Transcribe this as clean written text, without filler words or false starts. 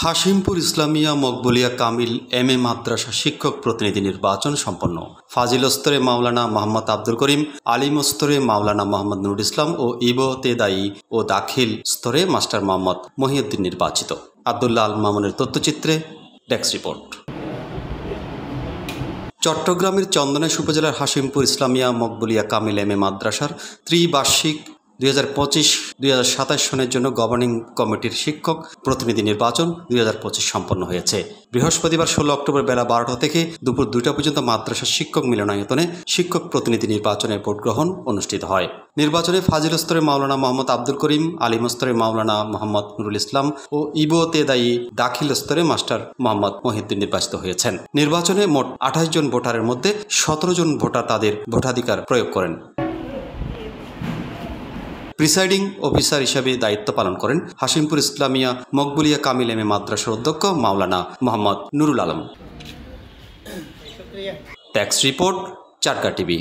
Hashimpur Islamia Makbulia Kamil M এ মাদ্রাসা শিক্ষক প্রতিনিধি নির্বাচন সম্পন্ন। ফাজিল স্তরে মাওলানা মোহাম্মদ আব্দুল করিম, আলিম স্তরে মাওলানা মোহাম্মদ নুরুল ইসলাম ও ইবতেদায়ী ও দাখিল স্তরে মাস্টার মোহাম্মদ মহিউদ্দিন নির্বাচিত। আব্দুল্লাহ আল মামুনের তথ্যচিত্রে ডেস্ক রিপোর্ট। চট্টগ্রামের চন্দনাইশ উপজেলার হাশিমপুর ইসলামিয়া মকবুলিয়া কামিল এম এ মাদ্রাসার ত্রিবার্ষিক 2025-2027 সনের জন্য গভর্নিং কমিটির শিক্ষক প্রতিনিধি নির্বাচন 2025 সম্পন্ন হয়েছে। বৃহস্পতিবার 16 অক্টোবর বেলা 12টা থেকে দুপুর 2টা পর্যন্ত মাদ্রাসার শিক্ষক মিলনায়তনে শিক্ষক প্রতিনিধি নির্বাচনের ভোট গ্রহণ অনুষ্ঠিত হয়। নির্বাচনে ফাজিল স্তরে মাওলানা মোহাম্মদ আব্দুল করিম, আলিম স্তরে মাওলানা মোহাম্মদ নুরুল ইসলাম ও ইবতেদায়ী দাখিল স্তরে মাস্টার মোহাম্মদ মহিউদ্দিন নির্বাচিত হয়েছেন। নির্বাচনে মোট 28 জন ভোটারের মধ্যে 17 জন ভোটার তাদের ভোটাধিকার প্রয়োগ করেন। প্রিসাইডিং অফিসার হিসাবে দায়িত্ব পালন করেন হাশিমপুর ইসলামিয়া মকবুলিয়া কামিল এম এ মাদ্রাসার অধ্যক্ষ Maulana Mohammad Nurul Alam. Desk report, Charka TV.